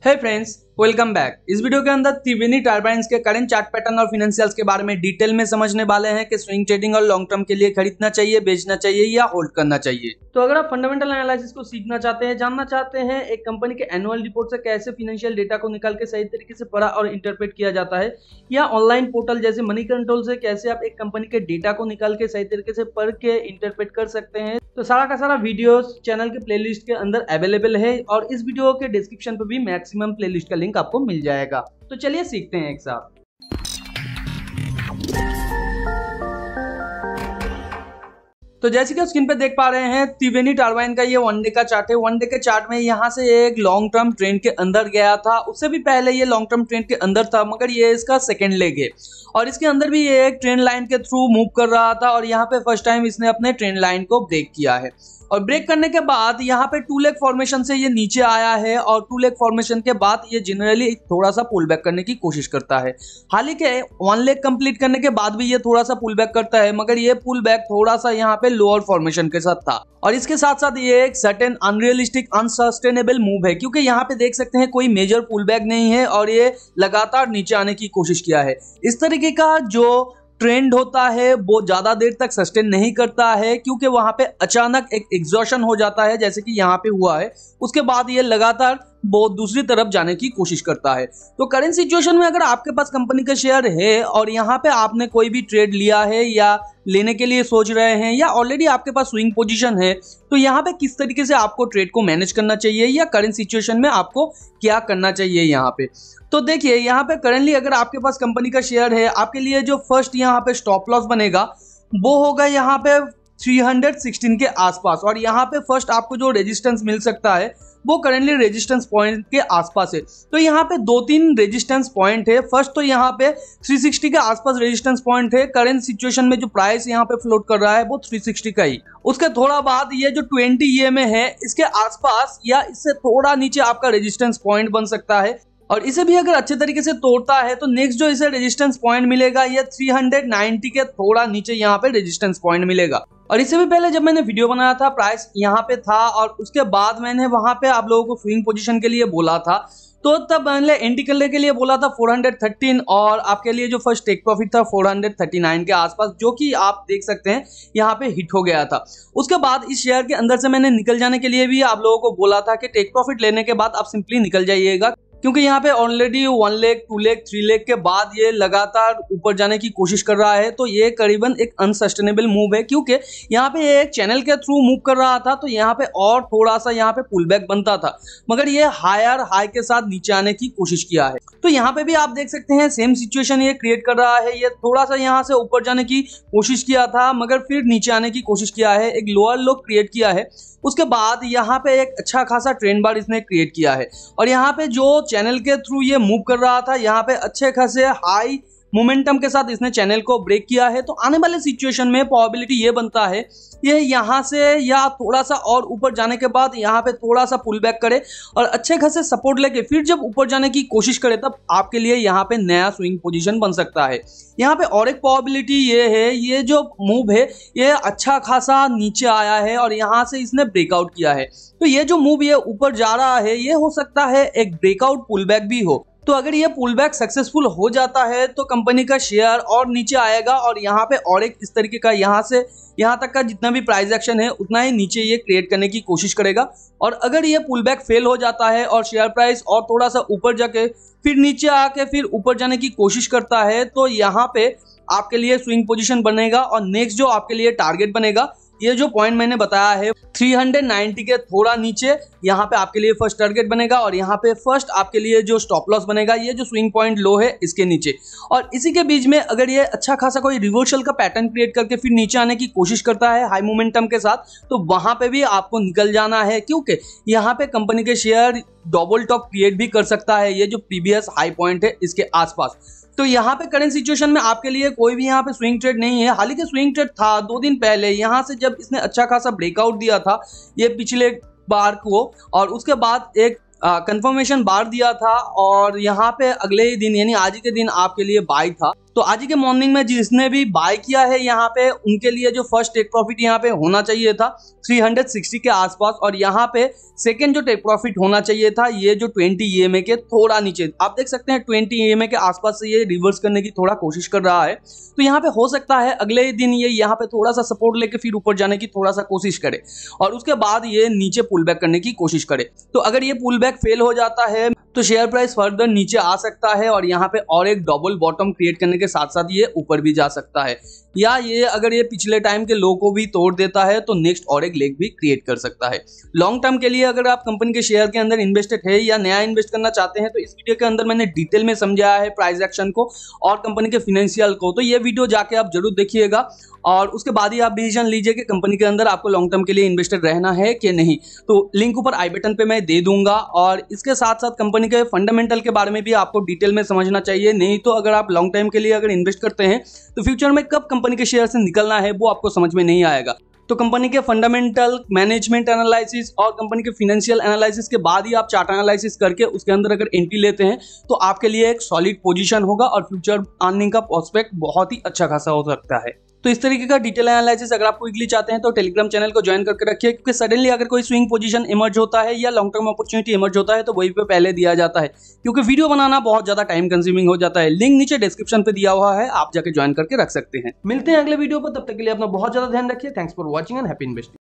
हे friends, welcome back. इस video के अंदर त्रिवेणी टर्बाइंस के करंट चार्ट पैटर्न और फाइनेंशियल्स के बारे में डिटेल में समझने वाले हैं कि स्विंग ट्रेडिंग और लॉन्ग टर्म के लिए खरीदना चाहिए, बेचना चाहिए या होल्ड करना चाहिए। तो अगर आप फंडामेंटल एनालिसिस को सीखना चाहते हैं, जानना चाहते हैं एक कंपनी के एनुअल रिपोर्ट से कैसे फाइनेंशियल डेटा को निकाल के सही तरीके से पढ़ा और इंटरप्रेट किया जाता है, या ऑनलाइन पोर्टल जैसे मनी कंट्रोल से कैसे आप एक कंपनी के डेटा को निकाल के सही तरीके से पढ़ के इंटरप्रेट कर सकते हैं, तो सारा का सारा वीडियोस चैनल के प्लेलिस्ट के अंदर अवेलेबल है और इस वीडियो के डिस्क्रिप्शन पर भी मैक्सिमम प्लेलिस्ट का लिंक आपको मिल जाएगा। तो चलिए सीखते हैं एक साथ। तो जैसे कि स्क्रीन पे देख पा रहे हैं, त्रिवेणी टर्बाइन का ये वनडे का चार्ट है। वनडे के चार्ट में यहाँ से एक लॉन्ग टर्म ट्रेंड के अंदर गया था, उससे भी पहले ये लॉन्ग टर्म ट्रेंड के अंदर था, मगर ये इसका सेकंड लेग है और इसके अंदर भी ये एक ट्रेंड लाइन के थ्रू मूव कर रहा था और यहाँ पे फर्स्ट टाइम इसने अपने ट्रेंड लाइन को ब्रेक किया है और ब्रेक करने के बाद यहाँ पे टू लेग फॉर्मेशन से ये नीचे आया है और टू लेग फॉर्मेशन के बाद ये जनरली थोड़ा सा पुल बैक करने की कोशिश करता है। हालांकि वन लेग कंप्लीट करने के बाद भी ये थोड़ा सा पुल बैक करता है, मगर ये पुल बैक थोड़ा सा यहाँ पे लोअर फॉर्मेशन के साथ था और इसके साथ साथ ये एक सर्टेन अनरियलिस्टिक अनसस्टेनेबल मूव है, क्योंकि यहाँ पे देख सकते हैं कोई मेजर पुल बैक नहीं है और ये लगातार नीचे आने की कोशिश किया है। इस तरीके का जो ट्रेंड होता है वो ज्यादा देर तक सस्टेन नहीं करता है, क्योंकि वहां पे अचानक एक एग्जॉशन हो जाता है जैसे कि यहाँ पे हुआ है। उसके बाद ये लगातार बहुत दूसरी तरफ जाने की कोशिश करता है। तो करंट सिचुएशन में अगर आपके पास कंपनी का शेयर है और यहाँ पे आपने कोई भी ट्रेड लिया है या लेने के लिए सोच रहे हैं या ऑलरेडी आपके पास स्विंग पोजीशन है, तो यहाँ पे किस तरीके से आपको ट्रेड को मैनेज करना चाहिए या करंट सिचुएशन में आपको क्या करना चाहिए यहाँ पे। तो देखिए, यहाँ पे करंटली अगर आपके पास कंपनी का शेयर है, आपके लिए जो फर्स्ट यहाँ पे स्टॉप लॉस बनेगा वो होगा यहाँ पे 316 के आसपास और यहाँ पे फर्स्ट आपको जो रेजिस्टेंस मिल सकता है वो करंटली रेजिस्टेंस पॉइंट के आसपास है। तो यहाँ पे दो तीन रेजिस्टेंस पॉइंट है। फर्स्ट तो यहाँ पे 360 के आसपास रेजिस्टेंस पॉइंट है। करंट सिचुएशन में जो प्राइस यहाँ पे फ्लोट कर रहा है वो 360 का ही। उसके थोड़ा बाद ये जो 20 EMA है, इसके आसपास या इससे थोड़ा नीचे आपका रेजिस्टेंस पॉइंट बन सकता है और इसे भी अगर अच्छे तरीके से तोड़ता है तो नेक्स्ट जो इसे रेजिस्टेंस पॉइंट मिलेगा ये 390 के थोड़ा नीचे यहाँ पे रेजिस्टेंस पॉइंट मिलेगा। और इससे भी पहले जब मैंने वीडियो बनाया था प्राइस यहाँ पे था और उसके बाद मैंने वहां पे आप लोगों को स्विंग पोजीशन के लिए बोला था, तो तब मैंने एंटी करने के लिए बोला था 413 और आपके लिए जो फर्स्ट टेक प्रॉफिट था 439 के आसपास, जो कि आप देख सकते हैं यहाँ पे हिट हो गया था। उसके बाद इस शेयर के अंदर से मैंने निकल जाने के लिए भी आप लोगों को बोला था कि टेक प्रॉफिट लेने के बाद आप सिंपली निकल जाइएगा, क्योंकि यहाँ पे ऑलरेडी 1 लेग 2 लेग 3 लेग के बाद ये लगातार ऊपर जाने की कोशिश कर रहा है। तो ये करीबन एक अनसस्टेनेबल मूव है, क्योंकि यहाँ पे ये एक चैनल के थ्रू मूव कर रहा था तो यहाँ पे और थोड़ा सा यहाँ पे पुल बैक बनता था, मगर ये हायर हाई के साथ नीचे आने की कोशिश किया है। तो यहाँ पे भी आप देख सकते हैं सेम सिचुएशन ये क्रिएट कर रहा है। ये थोड़ा सा यहाँ से ऊपर जाने की कोशिश किया था मगर फिर नीचे आने की कोशिश किया है, एक लोअर लो क्रिएट किया है। उसके बाद यहाँ पे एक अच्छा खासा ट्रेंड बार इसने क्रिएट किया है और यहाँ पे जो चैनल के थ्रू ये मूव कर रहा था, यहाँ पे अच्छे खासे हाई मोमेंटम के साथ इसने चैनल को ब्रेक किया है। तो आने वाले सिचुएशन में प्रोबेबिलिटी ये बनता है ये यहाँ से या थोड़ा सा और ऊपर जाने के बाद यहाँ पे थोड़ा सा पुल बैक करे और अच्छे खासे सपोर्ट लेके फिर जब ऊपर जाने की कोशिश करे, तब आपके लिए यहाँ पे नया स्विंग पोजीशन बन सकता है। यहाँ पे और एक प्रोबेबिलिटी ये है, ये जो मूव है ये अच्छा खासा नीचे आया है और यहाँ से इसने ब्रेकआउट किया है। तो ये जो मूव ये ऊपर जा रहा है ये हो सकता है एक ब्रेकआउट पुल बैक भी हो। तो अगर ये पुल बैक सक्सेसफुल हो जाता है तो कंपनी का शेयर और नीचे आएगा और यहाँ पे और एक इस तरीके का यहाँ से यहाँ तक का जितना भी प्राइस एक्शन है उतना ही नीचे ये क्रिएट करने की कोशिश करेगा। और अगर ये पुल बैक फेल हो जाता है और शेयर प्राइस और थोड़ा सा ऊपर जाके फिर नीचे आके फिर ऊपर जाने की कोशिश करता है, तो यहाँ पे आपके लिए स्विंग पोजीशन बनेगा और नेक्स्ट जो आपके लिए टारगेट बनेगा, ये जो पॉइंट मैंने बताया है 390 के थोड़ा नीचे, यहाँ पे आपके लिए फर्स्ट टारगेट बनेगा और यहाँ पे फर्स्ट आपके लिए जो स्टॉप लॉस बनेगा ये जो स्विंग पॉइंट लो है इसके नीचे। और इसी के बीच में अगर ये अच्छा खासा कोई रिवर्सल का पैटर्न क्रिएट करके फिर नीचे आने की कोशिश करता है हाई मोमेंटम के साथ, तो वहां पे भी आपको निकल जाना है, क्योंकि यहाँ पे कंपनी के शेयर डबल टॉप क्रिएट भी कर सकता है ये जो प्रीवियस हाई पॉइंट है इसके आसपास। तो यहाँ पे करंट सिचुएशन में आपके लिए कोई भी यहाँ पे स्विंग ट्रेड नहीं है। हालांकि स्विंग ट्रेड था 2 दिन पहले, यहाँ से जब इसने अच्छा खासा ब्रेकआउट दिया था ये पिछले बार को और उसके बाद एक कंफर्मेशन बार दिया था और यहाँ पे अगले ही दिन यानी आज के दिन आपके लिए बाय था। तो आज ही के मॉर्निंग में जिसने भी बाय किया है यहाँ पे उनके लिए जो फर्स्ट टेक प्रॉफिट यहाँ पे होना चाहिए था 360 के आसपास, और यहाँ पे सेकंड जो टेक प्रॉफिट होना चाहिए था ये जो 20 EMA के थोड़ा नीचे, आप देख सकते हैं 20 EMA के आसपास से ये रिवर्स करने की थोड़ा कोशिश कर रहा है। तो यहाँ पे हो सकता है अगले दिन ये यहाँ पे थोड़ा सा सपोर्ट लेके फिर ऊपर जाने की थोड़ा सा कोशिश करे और उसके बाद ये नीचे पुल बैक करने की कोशिश करे। तो अगर ये पुल बैक फेल हो जाता है तो शेयर प्राइस फर्दर नीचे आ सकता है और यहाँ पे और एक डबल बॉटम क्रिएट करने के साथ साथ ये ऊपर भी जा सकता है, या ये अगर ये पिछले टाइम के लो को भी तोड़ देता है तो नेक्स्ट और एक लेग भी क्रिएट कर सकता है। लॉन्ग टर्म के लिए अगर आप कंपनी के शेयर के अंदर इन्वेस्टेड है या नया इन्वेस्ट करना चाहते हैं तो इस वीडियो के अंदर मैंने डिटेल में समझाया है प्राइस एक्शन को और कंपनी के फाइनेंशियल को, तो ये वीडियो जाके आप जरूर देखिएगा और उसके बाद ही आप डिसीजन लीजिए कि कंपनी के अंदर आपको लॉन्ग टर्म के लिए इन्वेस्टेड रहना है कि नहीं। तो लिंक ऊपर आई बटन पे मैं दे दूंगा और इसके साथ साथ कंपनी के फंडामेंटल के बारे में भी आपको डिटेल में समझना चाहिए, नहीं तो अगर आप लॉन्ग टाइम के लिए अगर इन्वेस्ट करते हैं तो फ्यूचर में कब कंपनी के शेयर से निकलना है वो आपको समझ में नहीं आएगा। तो कंपनी के फंडामेंटल, मैनेजमेंट एनालिसिस और कंपनी के फाइनेंशियल एनालिसिस के बाद ही आप चार्ट एनालिसिस करके उसके अंदर अगर एंट्री लेते हैं तो आपके लिए एक सॉलिड पोजीशन होगा और फ्यूचर अर्निंग का प्रोस्पेक्ट बहुत ही अच्छा खासा हो सकता है। तो इस तरीके का डिटेल एनालिसिस अगर आप क्विकली चाहते हैं तो टेलीग्राम चैनल को ज्वाइन करके रखिए, क्योंकि सडनली अगर कोई स्विंग पोजीशन इमर्ज होता है या लॉन्ग टर्म अपॉर्चुनिटी इमर्ज होता है तो वही पे पहले दिया जाता है, क्योंकि वीडियो बनाना बहुत ज्यादा टाइम कंज्यूमिंग हो जाता है। लिंक नीचे डिस्क्रिप्शन पे दिया हुआ है, आप जाके ज्वाइन करके रख सकते हैं। मिलते हैं अगले वीडियो पर, तब तक के लिए अपना बहुत ज्यादा ध्यान रखिए। Thanks for watching and happy investing.